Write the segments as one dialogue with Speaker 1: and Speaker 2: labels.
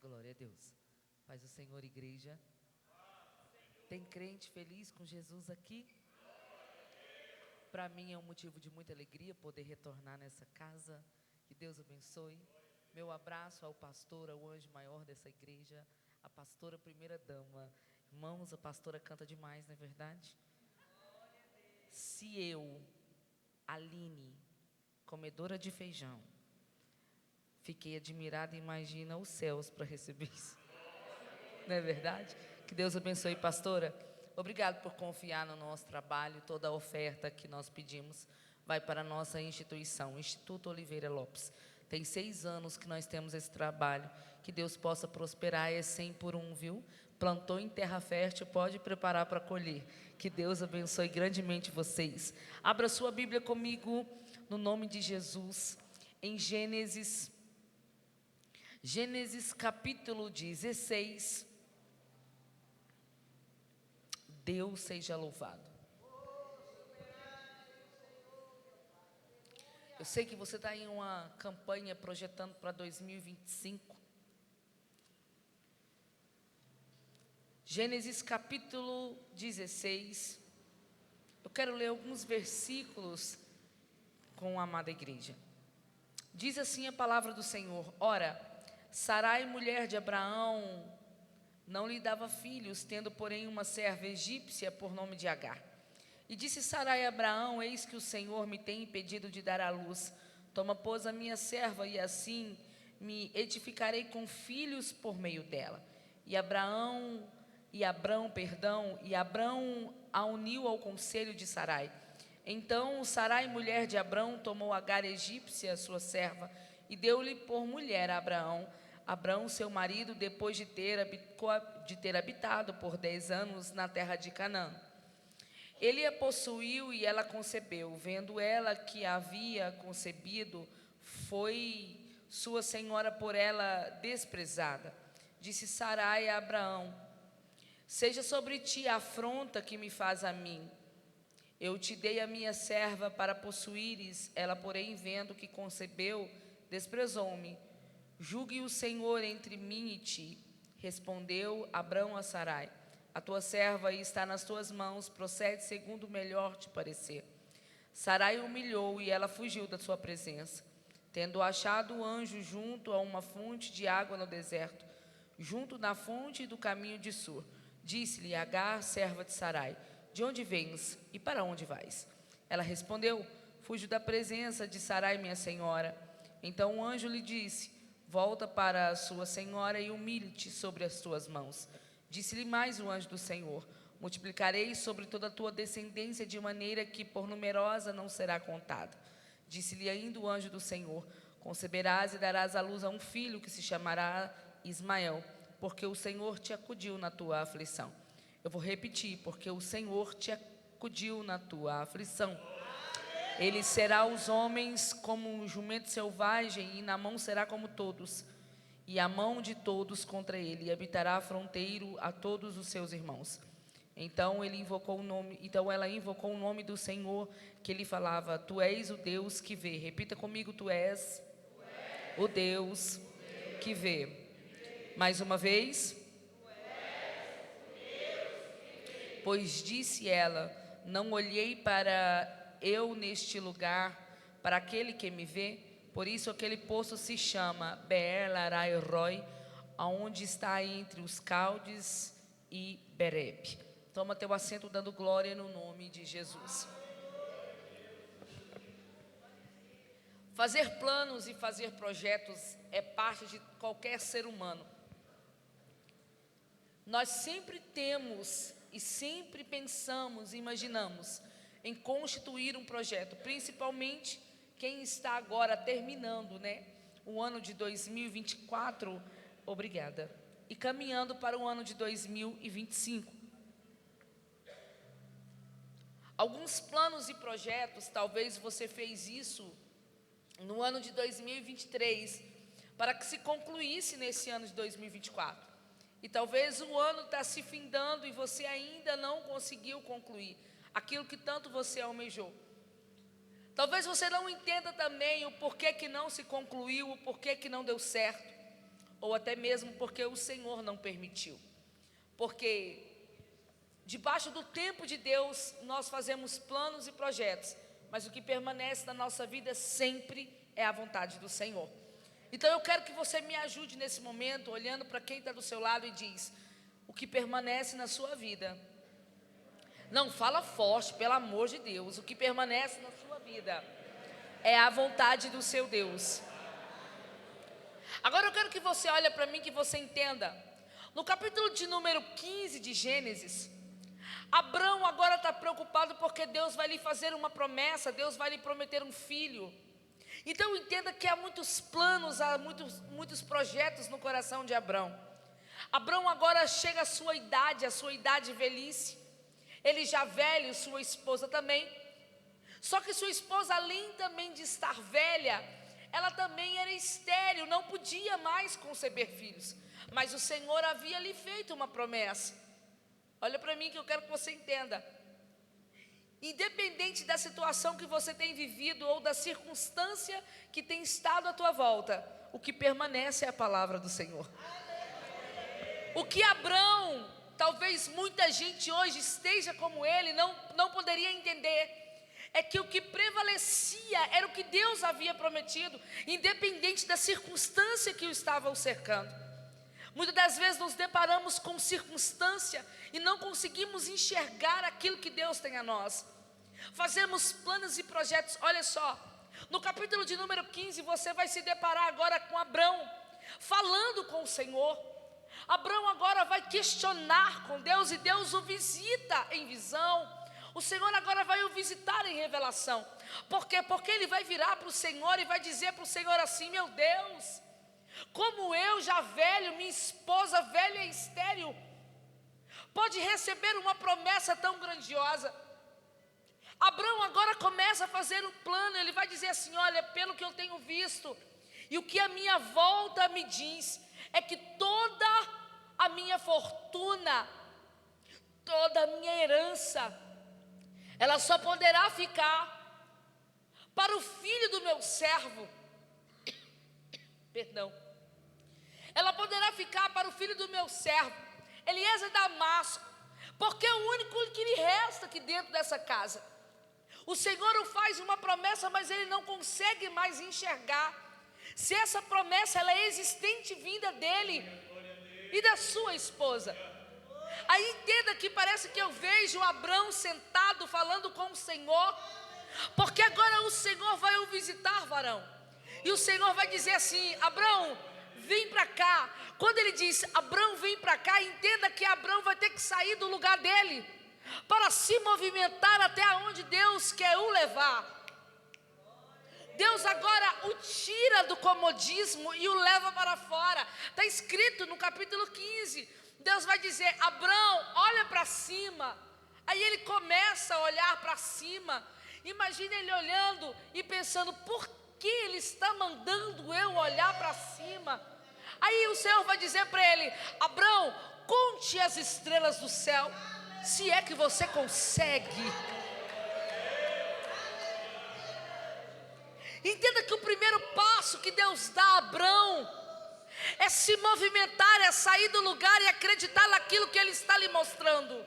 Speaker 1: Glória a Deus. Paz do Senhor, igreja. Tem crente feliz com Jesus aqui? Para mim é um motivo de muita alegria poder retornar nessa casa. Que Deus abençoe. Meu abraço ao pastor, ao anjo maior dessa igreja, a pastora primeira dama. Irmãos, a pastora canta demais, não é verdade? Se eu, Aline, comedora de feijão, fiquei admirada, imagina os céus para receber isso. Não é verdade? Que Deus abençoe, pastora. Obrigado por confiar no nosso trabalho. Toda a oferta que nós pedimos vai para a nossa instituição, Instituto Oliveira Lopes. Tem 6 anos que nós temos esse trabalho. Que Deus possa prosperar, é 100 por 1, viu? Plantou em terra fértil, pode preparar para colher. Que Deus abençoe grandemente vocês. Abra sua Bíblia comigo, no nome de Jesus, em Gênesis capítulo 16. Deus seja louvado. Eu sei que você está em uma campanha projetando para 2025. Gênesis capítulo 16. Eu quero ler alguns versículos com a amada igreja. Diz assim a palavra do Senhor: Ora, Sarai, mulher de Abraão, não lhe dava filhos, tendo porém uma serva egípcia por nome de Agar. E disse Sarai a Abraão: Eis que o Senhor me tem impedido de dar à luz. Toma, pois, a minha serva, e assim me edificarei com filhos por meio dela. E Abrão a uniu ao conselho de Sarai. Então Sarai, mulher de Abrão, tomou Agar egípcia, sua serva, e deu-lhe por mulher a Abraão. Abrão, seu marido, depois de ter habitado por 10 anos na terra de Canaã. Ele a possuiu e ela concebeu. Vendo ela que havia concebido, foi sua senhora por ela desprezada. Disse Sarai a Abraão: Seja sobre ti a afronta que me faz a mim. Eu te dei a minha serva para possuíres. Ela, porém, vendo que concebeu, desprezou-me. Julgue o Senhor entre mim e ti. Respondeu Abrão a Sarai: A tua serva está nas tuas mãos, procede segundo o melhor te parecer. Sarai humilhou e ela fugiu da sua presença. Tendo achado o anjo junto a uma fonte de água no deserto, junto na fonte do caminho de Sur, disse-lhe Agar, serva de Sarai: De onde vens e para onde vais? Ela respondeu: Fujo da presença de Sarai, minha senhora. Então o anjo lhe disse: Volta para a sua senhora e humilhe-te sobre as tuas mãos. Disse-lhe mais o anjo do Senhor: Multiplicarei sobre toda a tua descendência de maneira que por numerosa não será contada. Disse-lhe ainda o anjo do Senhor: Conceberás e darás à luz a um filho que se chamará Ismael, porque o Senhor te acudiu na tua aflição. Eu vou repetir: porque o Senhor te acudiu na tua aflição. Ele será aos homens como um jumento selvagem, e na mão será como todos, e a mão de todos contra ele, e habitará fronteiro a todos os seus irmãos. Então ela invocou o nome do Senhor que lhe falava: Tu és o Deus que vê. Repita comigo: Tu és o Deus que vê. Mais uma vez. Pois disse ela: Não olhei para eu neste lugar, para aquele que me vê. Por isso aquele poço se chama Beer-Lahai-Roi, aonde está entre os Caldes e Berebe. Toma teu assento dando glória no nome de Jesus. Fazer planos e fazer projetos é parte de qualquer ser humano. Nós sempre temos e sempre pensamos e imaginamos em constituir um projeto, principalmente quem está agora terminando, o ano de 2024, obrigada, e caminhando para o ano de 2025. Alguns planos e projetos, talvez você fez isso no ano de 2023, para que se concluísse nesse ano de 2024. E talvez o ano está se findando e você ainda não conseguiu concluir aquilo que tanto você almejou. Talvez você não entenda também o porquê que não se concluiu, o porquê que não deu certo. ou até mesmo porque o Senhor não permitiu. Porque debaixo do tempo de Deus, nós fazemos planos e projetos, mas o que permanece na nossa vida sempre é a vontade do Senhor. Então eu quero que você me ajude nesse momento, olhando para quem está do seu lado e diz: o que permanece na sua vida, não fala forte, pelo amor de Deus, o que permanece na sua vida é a vontade do seu Deus. Agora eu quero que você olhe para mim, que você entenda. No capítulo de número 15 de Gênesis, Abrão agora está preocupado porque Deus vai lhe fazer uma promessa, Deus vai lhe prometer um filho. Então entenda que há muitos planos, há muitos projetos no coração de Abrão. Abrão agora chega à sua idade velhice. Ele já velho, sua esposa também. Só que sua esposa, além também de estar velha, ela também era estéril, não podia mais conceber filhos. Mas o Senhor havia lhe feito uma promessa. Olha para mim que eu quero que você entenda. Independente da situação que você tem vivido ou da circunstância que tem estado à tua volta, o que permanece é a palavra do Senhor. O que Abrão, talvez muita gente hoje esteja como ele, não poderia entender, é que o que prevalecia era o que Deus havia prometido, independente da circunstância que o estava cercando. Muitas das vezes nos deparamos com circunstância e não conseguimos enxergar aquilo que Deus tem a nós. Fazemos planos e projetos. Olha só, no capítulo de número 15, você vai se deparar agora com Abrão, falando com o Senhor. Abrão agora vai questionar com Deus e Deus o visita em visão. O Senhor agora vai o visitar em revelação. Por quê? Porque ele vai virar para o Senhor e vai dizer para o Senhor assim: meu Deus, como eu já velho, minha esposa velha e estéril, pode receber uma promessa tão grandiosa? Abrão agora começa a fazer um plano. Ele vai dizer assim: olha, pelo que eu tenho visto e o que a minha volta me diz, é que toda a minha fortuna, toda a minha herança, ela só poderá ficar para o filho do meu servo. Perdão. Ela poderá ficar para o filho do meu servo, Eliezer Damasco, porque é o único que lhe resta aqui dentro dessa casa. O Senhor o faz uma promessa, mas ele não consegue mais enxergar se essa promessa ela é existente vinda dele e da sua esposa. Aí entenda que parece que eu vejo Abrão sentado falando com o Senhor, porque agora o Senhor vai o visitar, varão. E o Senhor vai dizer assim: Abrão, vem para cá. Quando ele diz Abrão, vem para cá, entenda que Abrão vai ter que sair do lugar dele para se movimentar até onde Deus quer o levar. Deus agora o tira do comodismo e o leva para fora. Está escrito no capítulo 15. Deus vai dizer: Abrão, olha para cima. Aí ele começa a olhar para cima. Imagina ele olhando e pensando: por que ele está mandando eu olhar para cima? Aí o Senhor vai dizer para ele: Abrão, conte as estrelas do céu, se é que você consegue. Entenda que o primeiro passo que Deus dá a Abrão é se movimentar, é sair do lugar e acreditar naquilo que Ele está lhe mostrando.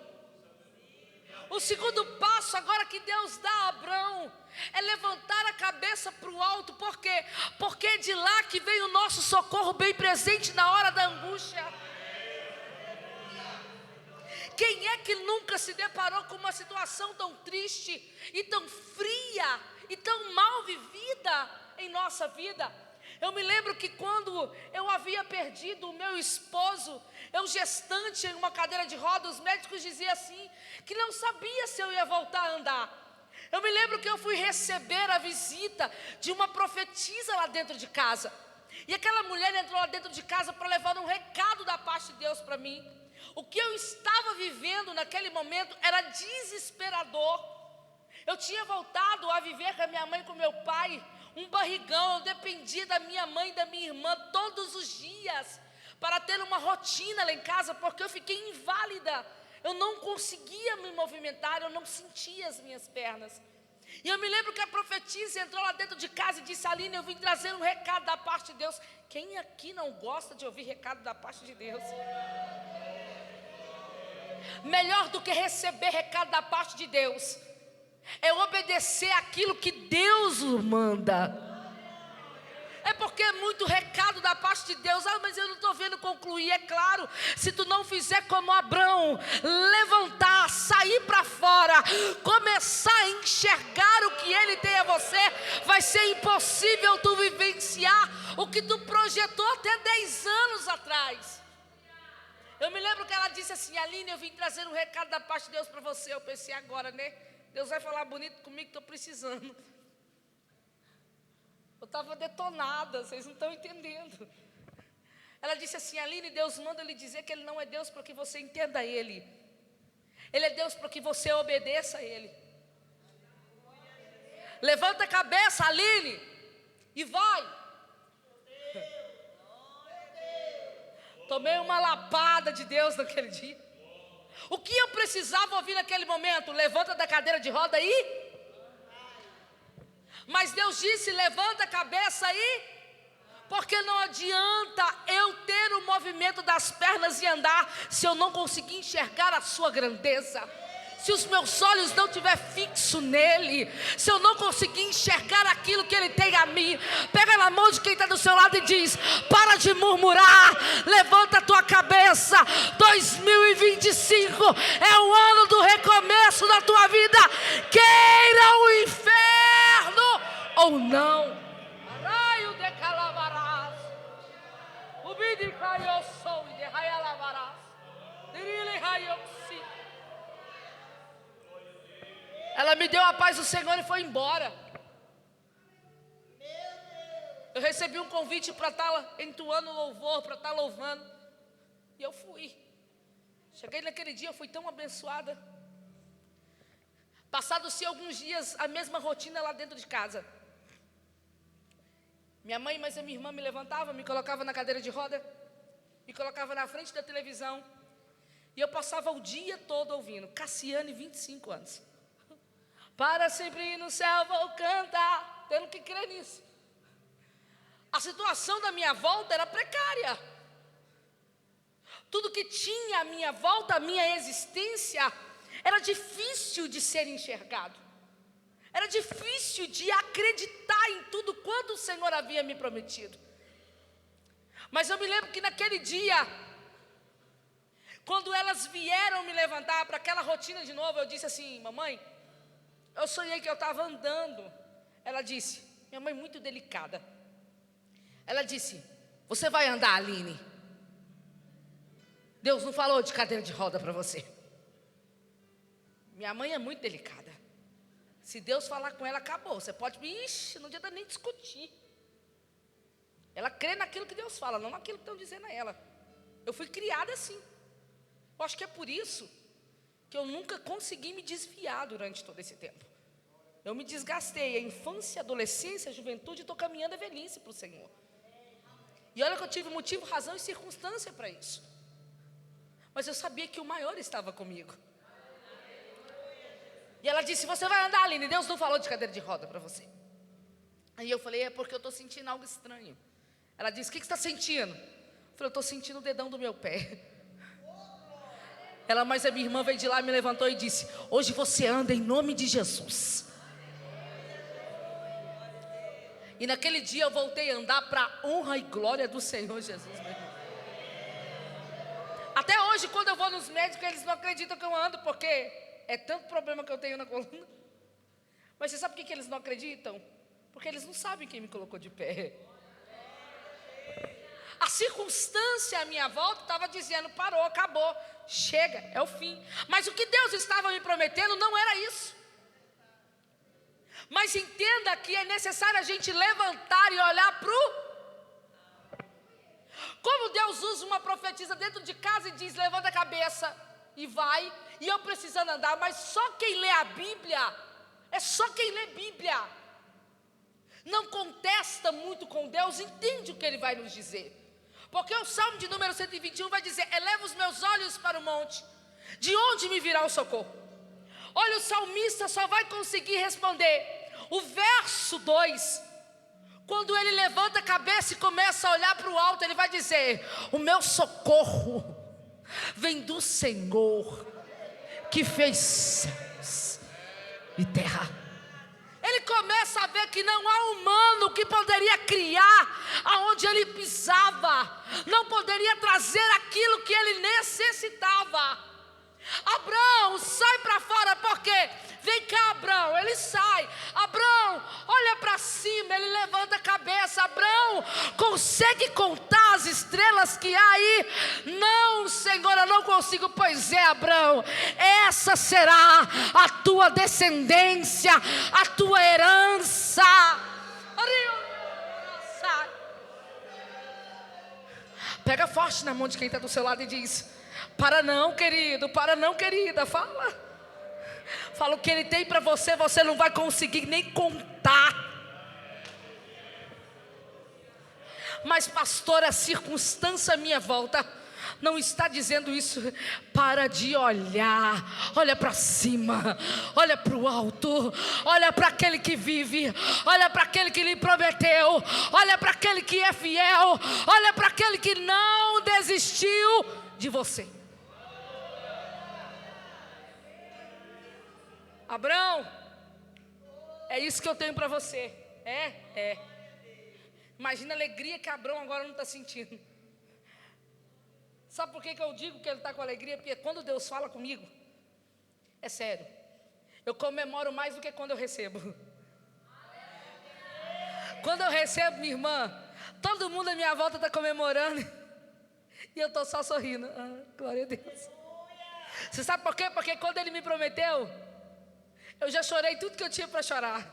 Speaker 1: O segundo passo agora que Deus dá a Abrão é levantar a cabeça para o alto. Por quê? Porque é de lá que vem o nosso socorro bem presente na hora da angústia. Quem é que nunca se deparou com uma situação tão triste e tão fria e tão mal vivida em nossa vida? Eu me lembro que quando eu havia perdido o meu esposo, eu gestante em uma cadeira de rodas, os médicos diziam assim, que não sabia se eu ia voltar a andar. Eu me lembro que eu fui receber a visita de uma profetisa lá dentro de casa. E aquela mulher entrou lá dentro de casa para levar um recado da parte de Deus para mim. O que eu estava vivendo naquele momento era desesperador. Eu tinha voltado a viver com a minha mãe e com meu pai, um barrigão. Eu dependia da minha mãe e da minha irmã todos os dias para ter uma rotina lá em casa, porque eu fiquei inválida. Eu não conseguia me movimentar, eu não sentia as minhas pernas. E eu me lembro que a profetisa entrou lá dentro de casa e disse: Aline, eu vim trazer um recado da parte de Deus. Quem aqui não gosta de ouvir recado da parte de Deus? Melhor do que receber recado da parte de Deus é obedecer aquilo que Deus manda. É porque é muito recado da parte de Deus. Mas eu não estou vendo concluir. É claro, se tu não fizer como Abrão, levantar, sair para fora, começar a enxergar o que Ele tem a você, vai ser impossível tu vivenciar o que tu projetou até 10 anos atrás. Eu me lembro que ela disse assim: Aline, eu vim trazer um recado da parte de Deus para você. Eu pensei agora, né? Deus vai falar bonito comigo, estou precisando. Eu estava detonada, vocês não estão entendendo. Ela disse assim: Aline, Deus manda lhe dizer que Ele não é Deus para que você entenda Ele. Ele é Deus para que você obedeça a Ele. Levanta a cabeça, Aline, e vai. Tomei uma lapada de Deus naquele dia. O que eu precisava ouvir naquele momento? Levanta da cadeira de roda aí. Mas Deus disse: levanta a cabeça aí, porque não adianta eu ter o movimento das pernas e andar se eu não conseguir enxergar a sua grandeza. Se os meus olhos não estiver fixo nele, se eu não conseguir enxergar aquilo que ele tem a mim, pega na mão de quem está do seu lado e diz: para de murmurar, levanta a tua cabeça. 2025 é o ano do recomeço da tua vida, queira o inferno ou não. Raio de calavarás, o bidi caiu sou de raialavarás, dirile raio. Ela me deu a paz do Senhor e foi embora. Eu recebi um convite para estar entoando louvor, para estar louvando. E eu fui. Cheguei naquele dia, eu fui tão abençoada. Passados-se alguns dias, a mesma rotina lá dentro de casa. Minha mãe, mas a minha irmã me levantava, me colocava na cadeira de roda, me colocava na frente da televisão. E eu passava o dia todo ouvindo Cassiane, 25 anos. Para sempre no céu vou cantar. Tendo que crer nisso. A situação da minha volta era precária. Tudo que tinha à minha volta, a minha existência, era difícil de ser enxergado. Era difícil de acreditar em tudo quanto o Senhor havia me prometido. Mas eu me lembro que naquele dia, quando elas vieram me levantar para aquela rotina de novo, eu disse assim: mamãe, eu sonhei que eu estava andando. Ela disse, minha mãe muito delicada, ela disse: você vai andar, Aline? Deus não falou de cadeira de roda para você. Minha mãe é muito delicada. Se Deus falar com ela, acabou. Você pode, não adianta nem discutir. Ela crê naquilo que Deus fala, não naquilo que estão dizendo a ela. Eu fui criada assim. Eu acho que é por isso que eu nunca consegui me desviar durante todo esse tempo. Eu me desgastei, a infância, adolescência, juventude, estou caminhando a velhice para o Senhor. E olha que eu tive motivo, razão e circunstância para isso. Mas eu sabia que o maior estava comigo. E ela disse: você vai andar, Aline? Deus não falou de cadeira de roda para você. Aí eu falei: é porque eu estou sentindo algo estranho. Ela disse: o que você está sentindo? Eu falei: eu estou sentindo o dedão do meu pé. Ela, mas a minha irmã veio de lá, me levantou e disse: hoje você anda em nome de Jesus. E naquele dia eu voltei a andar para a honra e glória do Senhor Jesus, meu irmão. Até hoje, quando eu vou nos médicos, eles não acreditam que eu ando, porque é tanto problema que eu tenho na coluna. Mas você sabe por que eles não acreditam? Porque eles não sabem quem me colocou de pé. A circunstância à minha volta estava dizendo: parou, acabou, chega, é o fim. Mas o que Deus estava me prometendo não era isso. Mas entenda que é necessário a gente levantar e olhar para o... Como Deus usa uma profetisa dentro de casa e diz: levanta a cabeça e vai. E eu precisando andar, mas só quem lê a Bíblia, é só quem lê Bíblia, não contesta muito com Deus, entende o que Ele vai nos dizer. Porque o Salmo de número 121 vai dizer: eleva os meus olhos para o monte, de onde me virá o socorro? Olha, o salmista só vai conseguir responder o verso 2. Quando ele levanta a cabeça e começa a olhar para o alto, ele vai dizer: o meu socorro vem do Senhor, que fez céus e terra. Ele começa a ver que não há humano que poderia criar aonde ele pisava, não poderia trazer aquilo que ele necessitava. Abrão, sai para fora, porque vem cá, Abrão. Ele sai. Abrão, olha para cima, ele levanta a cabeça. Abrão, consegue contar as estrelas que há aí? Não, Senhor, eu não consigo. Pois é, Abrão, essa será a tua descendência, a tua herança. Pega forte na mão de quem está do seu lado e diz: para não, querido, para não, querida. Fala o que ele tem para você, você não vai conseguir nem contar. Mas pastor, a circunstância à minha volta não está dizendo isso. Para de olhar, olha para cima, olha para o alto, olha para aquele que vive, olha para aquele que lhe prometeu, olha para aquele que é fiel, olha para aquele que não desistiu de você. Abrão, é isso que eu tenho para você. Imagina a alegria que Abrão agora não está sentindo. Sabe por que eu digo que ele está com alegria? Porque quando Deus fala comigo, é sério, eu comemoro mais do que quando eu recebo. Quando eu recebo, minha irmã, todo mundo à minha volta está comemorando e eu estou só sorrindo. Glória a Deus. Você sabe por quê? Porque quando ele me prometeu, eu já chorei tudo que eu tinha para chorar.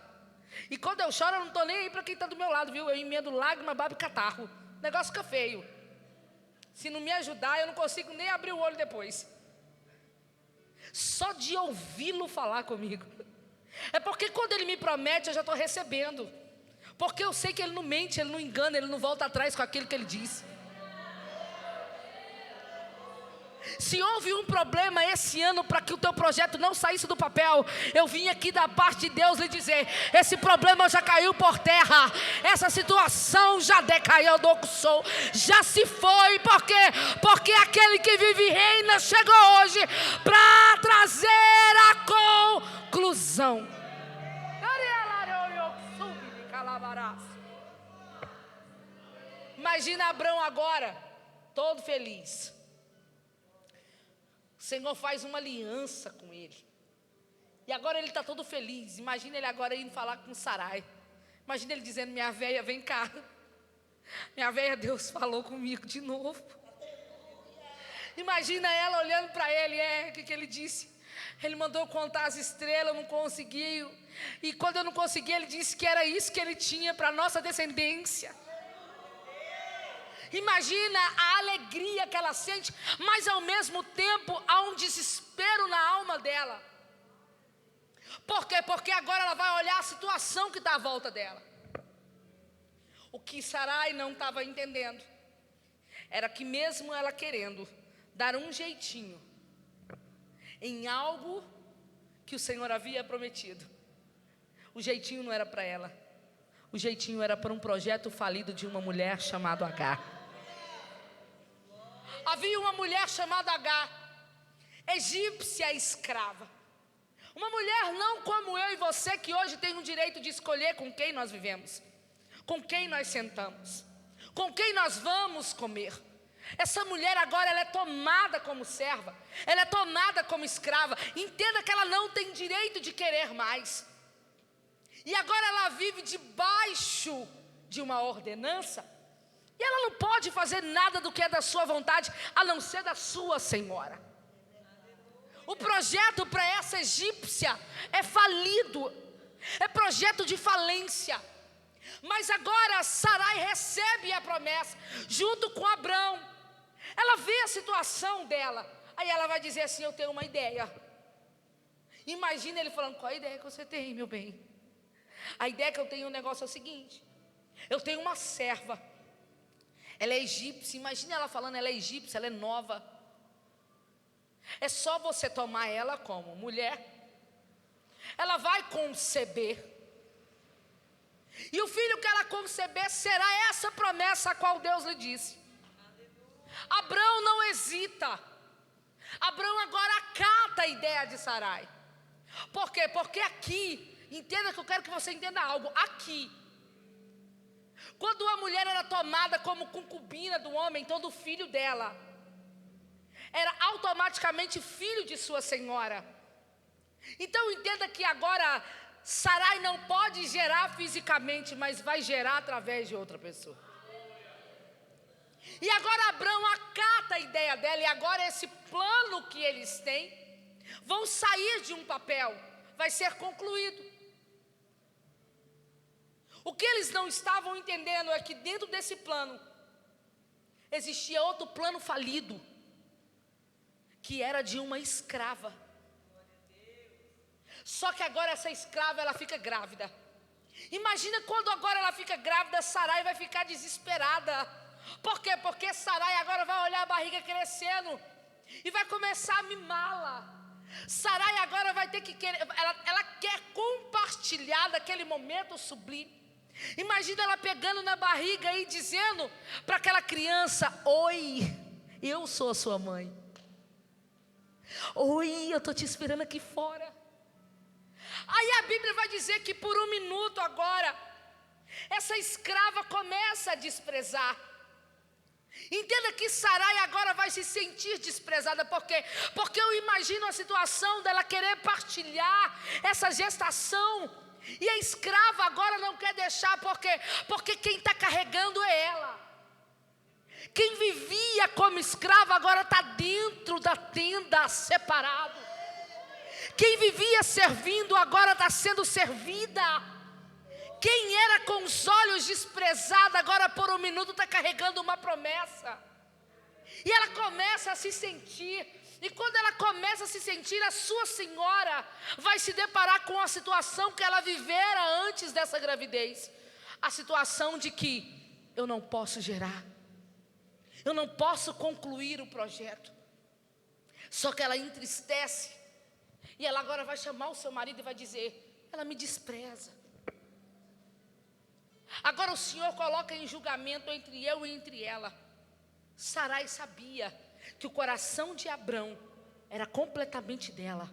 Speaker 1: E quando eu choro, eu não estou nem aí para quem está do meu lado, viu? Eu emendo lágrima, baba e catarro. O negócio fica feio. Se não me ajudar, eu não consigo nem abrir o olho depois. Só de ouvi-lo falar comigo. É porque quando ele me promete, eu já estou recebendo. Porque eu sei que ele não mente, ele não engana, ele não volta atrás com aquilo que ele disse. Se houve um problema esse ano para que o teu projeto não saísse do papel, eu vim aqui da parte de Deus lhe dizer: esse problema já caiu por terra, essa situação já decaiu do sol, já se foi. Por quê? Porque aquele que vive e reina chegou hoje para trazer a conclusão. Imagina Abrão agora, todo feliz. O Senhor faz uma aliança com ele. E agora ele está todo feliz. Imagina ele agora indo falar com Sarai. Imagina ele dizendo: minha velha, vem cá. Minha velha, Deus falou comigo de novo. Imagina ela olhando para ele. O que ele disse? Ele mandou contar as estrelas, eu não consegui. E quando eu não consegui, ele disse que era isso que ele tinha para a nossa descendência. Imagina a alegria que ela sente, mas ao mesmo tempo há um desespero na alma dela. Por quê? Porque agora ela vai olhar a situação que está à volta dela. O que Sarai não estava entendendo era que mesmo ela querendo dar um jeitinho em algo que o Senhor havia prometido, o jeitinho não era para ela. O jeitinho era para um projeto falido de uma mulher chamada Agar. Havia uma mulher chamada Agar, egípcia escrava. Uma mulher não como eu e você, que hoje tem o direito de escolher com quem nós vivemos, com quem nós sentamos, com quem nós vamos comer. Essa mulher agora ela é tomada como serva, ela é tomada como escrava. Entenda que ela não tem direito de querer mais. E agora ela vive debaixo de uma ordenança. E ela não pode fazer nada do que é da sua vontade, a não ser da sua senhora. O projeto para essa egípcia é falido, é projeto de falência. Mas agora Sarai recebe a promessa, junto com Abrão. Ela vê a situação dela, aí ela vai dizer assim: eu tenho uma ideia. Imagina ele falando: qual a ideia que você tem, meu bem? A ideia que eu tenho, o negócio é o seguinte: eu tenho uma serva, ela é egípcia. Imagina ela falando: ela é egípcia, ela é nova. É só você tomar ela como mulher ela vai conceber. E o filho que ela conceber será essa promessa a qual Deus lhe disse. Abrão não hesita. Abrão agora acata a ideia de Sarai. Por quê? Porque aqui, entenda que eu quero que você entenda algo. Aqui, quando a mulher era tomada como concubina do homem, todo filho dela era automaticamente filho de sua senhora. Então entenda que agora Sarai não pode gerar fisicamente, mas vai gerar através de outra pessoa. E agora Abrão acata a ideia dela, e agora esse plano que eles têm vão sair de um papel, vai ser concluído. O que eles não estavam entendendo é que dentro desse plano existia outro plano falido, que era de uma escrava. Só que agora essa escrava, ela fica grávida. Imagina quando agora ela fica grávida, Sarai vai ficar desesperada. Por quê? Porque Sarai agora vai olhar a barriga crescendo e vai começar a mimá-la. Sarai agora vai ter que querer, ela quer compartilhar daquele momento sublime. Imagina ela pegando na barriga e dizendo para aquela criança: oi, eu sou a sua mãe. Oi, eu estou te esperando aqui fora. Aí a Bíblia vai dizer que por um minuto agora, essa escrava começa a desprezar. Entenda que Sarai agora vai se sentir desprezada. Por quê? Porque eu imagino a situação dela querer partilhar essa gestação, e a escrava agora não quer deixar. Por quê? Porque quem está carregando é ela. Quem vivia como escrava agora está dentro da tenda, separado. Quem vivia servindo agora está sendo servida. Quem era com os olhos desprezado, agora por um minuto está carregando uma promessa. E ela começa a se sentir. E quando ela começa a se sentir, a sua senhora vai se deparar com a situação que ela vivera antes dessa gravidez. A situação de que eu não posso gerar. Eu não posso concluir o projeto. Só que ela entristece. E ela agora vai chamar o seu marido e vai dizer: ela me despreza. Agora o Senhor coloca em julgamento entre eu e entre ela. Sarai sabia que o coração de Abrão era completamente dela.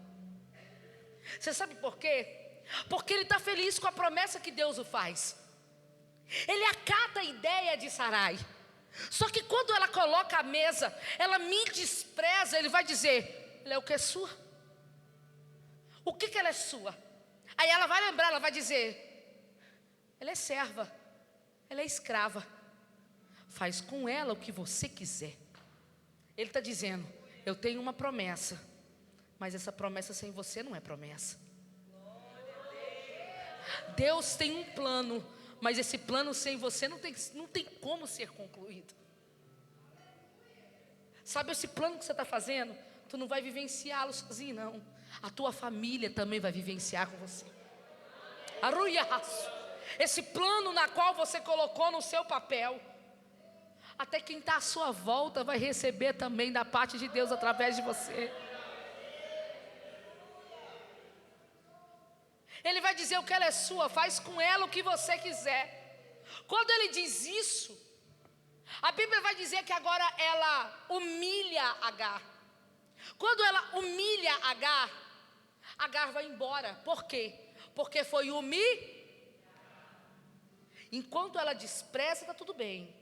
Speaker 1: Você sabe por quê? Porque ele está feliz com a promessa que Deus o faz. Ele acata a ideia de Sarai. Só que quando ela coloca a mesa, ela me despreza. Ele vai dizer: ela é o que é sua? O que ela é sua? Aí ela vai lembrar, ela vai dizer: ela é serva, ela é escrava. Faz com ela o que você quiser. Ele está dizendo: eu tenho uma promessa, mas essa promessa sem você não é promessa. Deus tem um plano, mas esse plano sem você não tem como ser concluído. Sabe esse plano que você está fazendo? Tu não vai vivenciá-lo sozinho, não. A tua família também vai vivenciar com você. Arruiaço. Esse plano na qual você colocou no seu papel, até quem está à sua volta vai receber também da parte de Deus através de você. Ele vai dizer: o que ela é sua, faz com ela o que você quiser. Quando ele diz isso, a Bíblia vai dizer que agora ela humilha Agar. Quando ela humilha Agar, Agar vai embora. Por quê? Porque foi humilhada. Enquanto ela despreza, está tudo bem.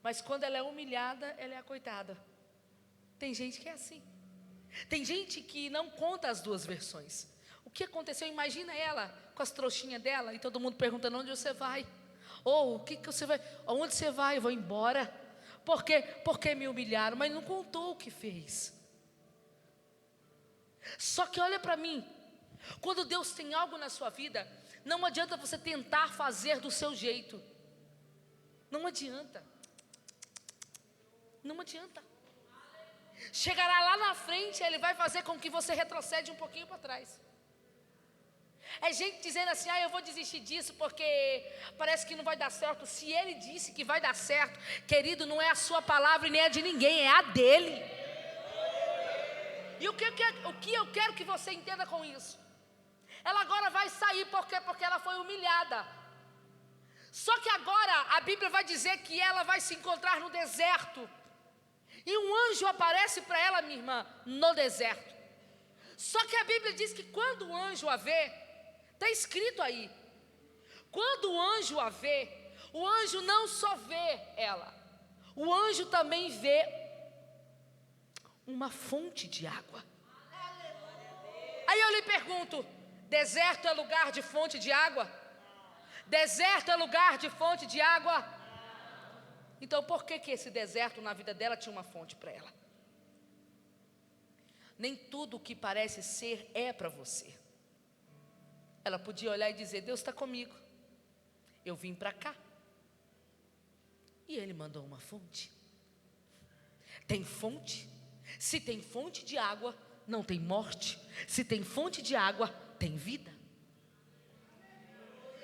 Speaker 1: Mas quando ela é humilhada, ela é a coitada. Tem gente que é assim. Tem gente que não conta as duas versões. O que aconteceu? Imagina ela com as trouxinhas dela e todo mundo perguntando: onde você vai? Ou o que você vai? Onde você vai? Eu vou embora. Por quê? Porque me humilharam, mas não contou o que fez. Só que olha para mim, quando Deus tem algo na sua vida, não adianta você tentar fazer do seu jeito. Não adianta. Não adianta. Chegará lá na frente, Ele vai fazer com que você retrocede um pouquinho para trás. É gente dizendo assim: eu vou desistir disso porque parece que não vai dar certo. Se Ele disse que vai dar certo, querido, não é a sua palavra e nem a de ninguém, é a dEle. E o que eu quero que você entenda com isso? Ela agora vai sair, por quê? Porque ela foi humilhada. Só que agora a Bíblia vai dizer que ela vai se encontrar no deserto. E um anjo aparece para ela, minha irmã, no deserto. Só que a Bíblia diz que quando o anjo a vê, está escrito aí, quando o anjo a vê, o anjo não só vê ela, o anjo também vê uma fonte de água. Aí eu lhe pergunto, deserto é lugar de fonte de água? Deserto é lugar de fonte de água? Então por que esse deserto na vida dela tinha uma fonte para ela? Nem tudo que parece ser é para você. Ela podia olhar e dizer, Deus está comigo, eu vim para cá, e Ele mandou uma fonte. Tem fonte? Se tem fonte de água, não tem morte. Se tem fonte de água, tem vida.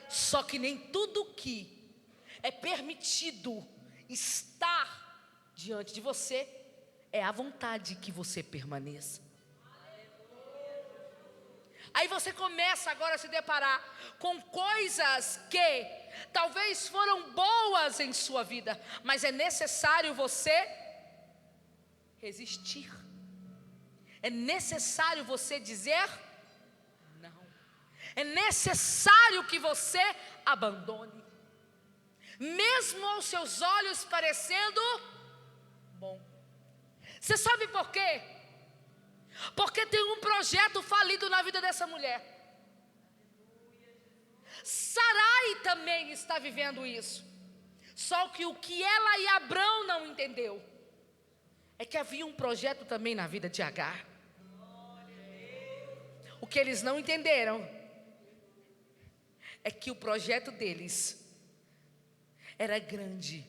Speaker 1: Só que nem tudo que é permitido estar diante de você é a vontade que você permaneça. Aí você começa agora a se deparar com coisas que talvez foram boas em sua vida, mas é necessário você resistir. É necessário você dizer não. É necessário que você abandone, mesmo aos seus olhos parecendo bom. Você sabe por quê? Porque tem um projeto falido na vida dessa mulher. Sarai também está vivendo isso. Só que o que ela e Abrão não entendeu é que havia um projeto também na vida de Agar. O que eles não entenderam é que o projeto deles era grande,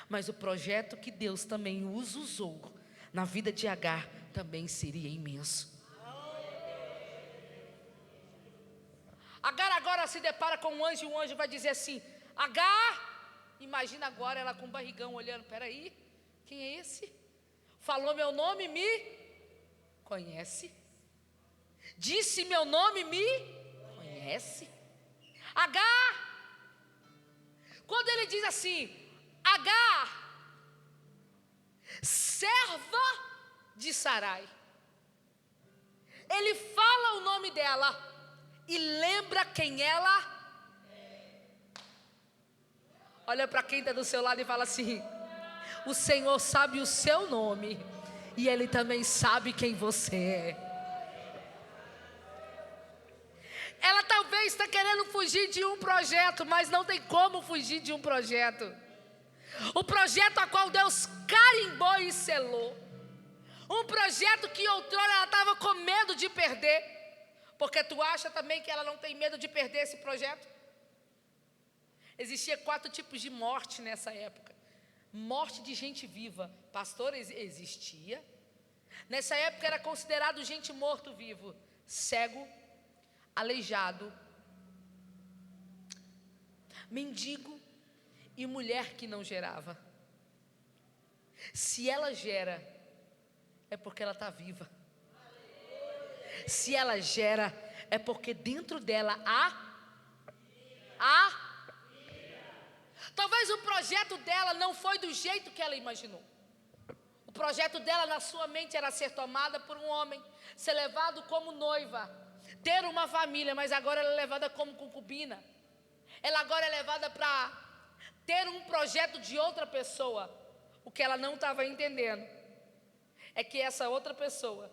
Speaker 1: mas o projeto que Deus também os usou na vida de Agar também seria imenso. Agar agora se depara com um anjo, e o anjo vai dizer assim, Agar, imagina agora ela com o barrigão olhando, peraí, quem é esse? Falou meu nome, me conhece? Disse meu nome, me conhece? Agar, quando ele diz assim, Agar, serva de Sarai, ele fala o nome dela e lembra quem ela é. Olha para quem está do seu lado e fala assim, o Senhor sabe o seu nome e Ele também sabe quem você é. Ela talvez está querendo fugir de um projeto, mas não tem como fugir de um projeto. O projeto a qual Deus carimbou e selou. Um projeto que outrora ela estava com medo de perder. Porque tu acha também que ela não tem medo de perder esse projeto? Existia 4 tipos de morte nessa época. Morte de gente viva. Pastor, existia. Nessa época era considerado gente morto-vivo. Cego, aleijado, mendigo e mulher que não gerava. Se ela gera, é porque ela está viva. Se ela gera, é porque dentro dela há talvez o projeto dela não foi do jeito que ela imaginou. O projeto dela na sua mente era ser tomada por um homem, ser levado como noiva, ter uma família, mas agora ela é levada como concubina. Ela agora é levada para ter um projeto de outra pessoa. O que ela não estava entendendo é que essa outra pessoa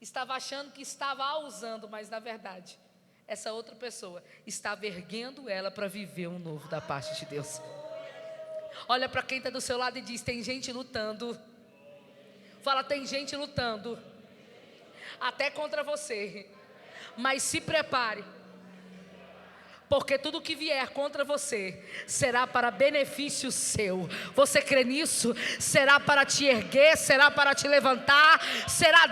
Speaker 1: estava achando que estava a usando, mas na verdade, essa outra pessoa estava erguendo ela para viver um novo da parte de Deus. Olha para quem está do seu lado e diz, tem gente lutando. Fala, tem gente lutando, até contra você. Mas se prepare, porque tudo que vier contra você será para benefício seu. Você crê nisso? Será para te erguer, será para te levantar, será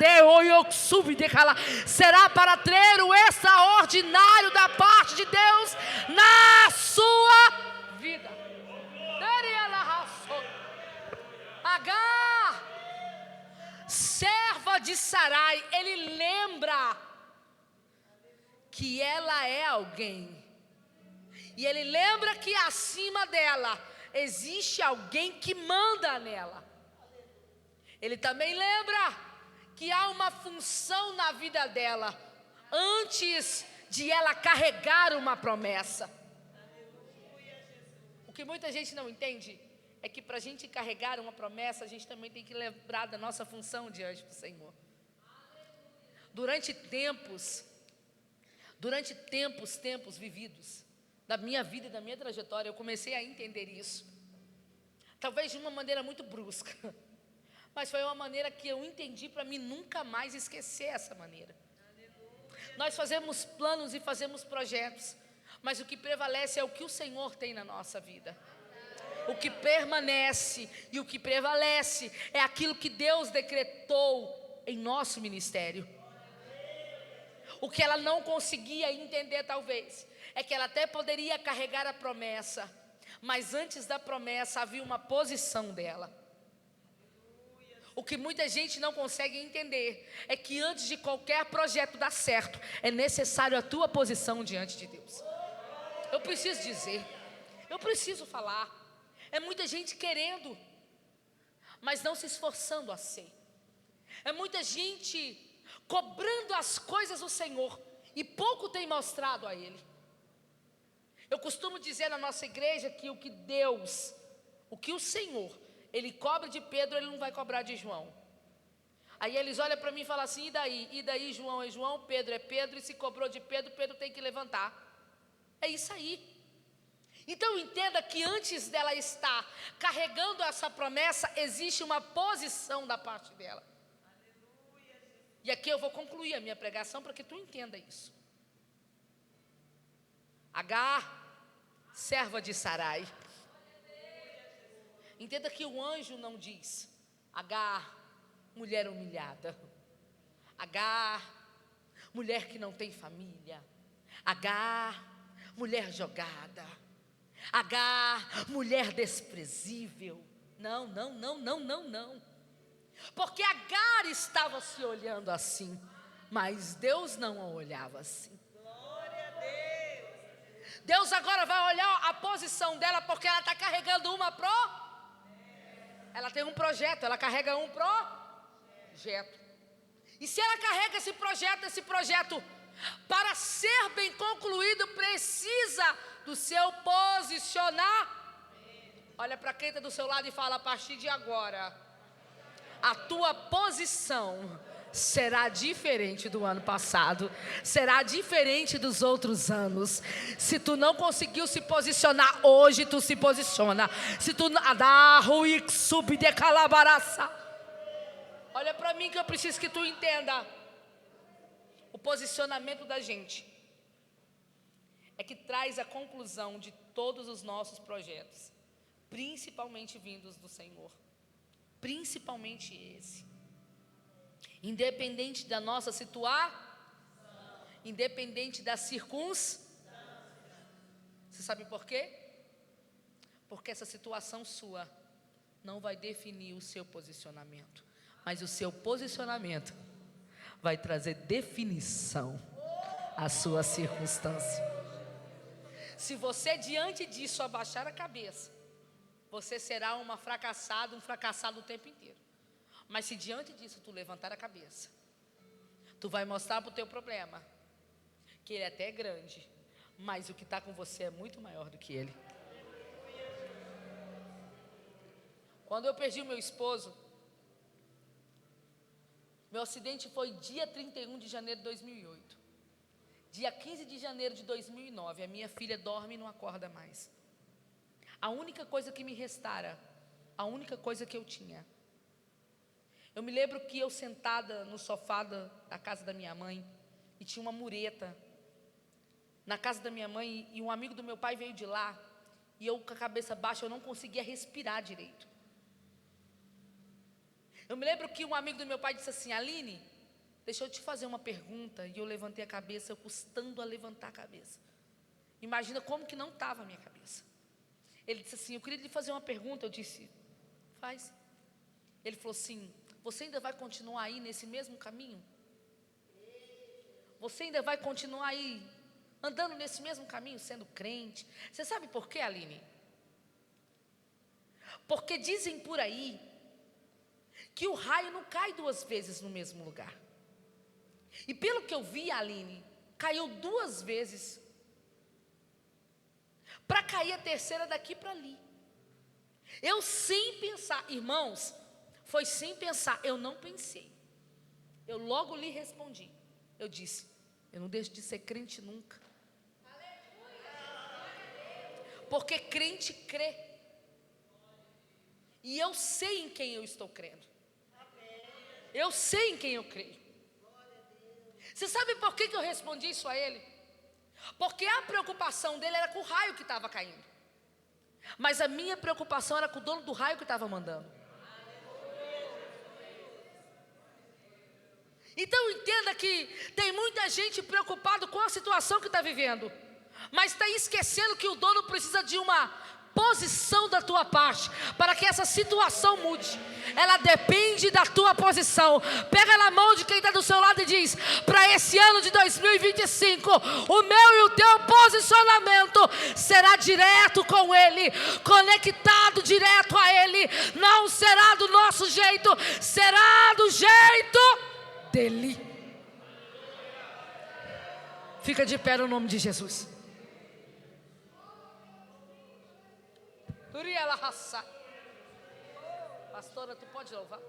Speaker 1: será para ter o extraordinário da parte de Deus na sua vida. Agar, serva de Sarai, ele lembra que ela é alguém. E ele lembra que acima dela existe alguém que manda nela. Ele também lembra que há uma função na vida dela antes de ela carregar uma promessa. O que muita gente não entende é que para a gente carregar uma promessa, a gente também tem que lembrar da nossa função diante do Senhor. Durante tempos vividos da minha vida e da minha trajetória, eu comecei a entender isso. Talvez de uma maneira muito brusca, mas foi uma maneira que eu entendi para mim nunca mais esquecer essa maneira. Nós fazemos planos e fazemos projetos, mas o que prevalece é o que o Senhor tem na nossa vida. O que permanece e o que prevalece é aquilo que Deus decretou em nosso ministério. O que ela não conseguia entender talvez é que ela até poderia carregar a promessa, mas antes da promessa havia uma posição dela. O que muita gente não consegue entender é que antes de qualquer projeto dar certo, é necessário a tua posição diante de Deus. Eu preciso dizer, eu preciso falar. É muita gente querendo, mas não se esforçando a ser. É muita gente cobrando as coisas do Senhor e pouco tem mostrado a Ele. Eu costumo dizer na nossa igreja que o que o Senhor, Ele cobra de Pedro, Ele não vai cobrar de João. Aí eles olham para mim e falam assim, e daí? E daí João é João, Pedro é Pedro, e se cobrou de Pedro, Pedro tem que levantar. É isso aí. Então entenda que antes dela estar carregando essa promessa, existe uma posição da parte dela. E aqui eu vou concluir a minha pregação para que tu entenda isso. Agar, serva de Sarai. Entenda que o anjo não diz: Agar, mulher humilhada. Agar, mulher que não tem família. Agar, mulher jogada. Agar, mulher desprezível. Não. Porque Agar estava se olhando assim, mas Deus não a olhava assim.
Speaker 2: Glória a Deus.
Speaker 1: Deus agora vai olhar a posição dela, porque ela está carregando ela tem um projeto, ela carrega um projeto. E se ela carrega esse projeto para ser bem concluído, precisa do seu posicionar. Olha para quem está do seu lado e fala: a partir de agora, a tua posição será diferente do ano passado, será diferente dos outros anos. Se tu não conseguiu se posicionar hoje, tu se posiciona. Se tu olha para mim que eu preciso que tu entenda. O posicionamento da gente é que traz a conclusão de todos os nossos projetos, principalmente vindos do Senhor. Principalmente esse. Independente da nossa situação, independente das circunstâncias. Você sabe por quê? Porque essa situação sua não vai definir o seu posicionamento, mas o seu posicionamento vai trazer definição à sua circunstância. Se você diante disso abaixar a cabeça, você será um fracassado o tempo inteiro. Mas se diante disso tu levantar a cabeça, tu vai mostrar para o teu problema que ele até é grande, mas o que está com você é muito maior do que ele. Quando eu perdi o meu esposo, meu acidente foi dia 31 de janeiro de 2008. Dia 15 de janeiro de 2009, a minha filha dorme e não acorda mais. A única coisa que me restara, a única coisa que eu tinha. Eu me lembro que eu sentada no sofá da casa da minha mãe, e tinha uma mureta na casa da minha mãe, e um amigo do meu pai veio de lá, e eu com a cabeça baixa, eu não conseguia respirar direito. Eu me lembro que um amigo do meu pai disse assim: Aline, deixa eu te fazer uma pergunta. E eu levantei a cabeça, eu custando a levantar a cabeça. Imagina como que não estava a minha cabeça. Ele disse assim: eu queria lhe fazer uma pergunta. Eu disse: faz. Ele falou assim: você ainda vai continuar aí nesse mesmo caminho? você ainda vai continuar aí, andando nesse mesmo caminho, sendo crente. Você sabe por quê, Aline? Porque dizem por aí que o raio não cai 2 vezes no mesmo lugar. E pelo que eu vi, Aline, caiu 2 vezes, para cair a terceira daqui para ali. Eu sem pensar, irmãos, foi sem pensar, eu não pensei. Eu logo lhe respondi. Eu disse, eu não deixo de ser crente nunca. Porque crente crê. E eu sei em quem eu estou crendo. Eu sei em quem eu creio. Você sabe por que eu respondi isso a ele? Porque a preocupação dele era com o raio que estava caindo. Mas a minha preocupação era com o dono do raio que estava mandando. Então entenda que tem muita gente preocupada com a situação que está vivendo, mas está esquecendo que o dono precisa de uma posição da tua parte, para que essa situação mude. Ela depende da tua posição. Pega na mão de quem está do seu lado e diz, para esse ano de 2025, o meu e o teu posicionamento será direto com Ele, conectado direto a Ele. Não será do nosso jeito, será do jeito dele. Fica de pé no nome de Jesus. Pastora, tu pode louvar?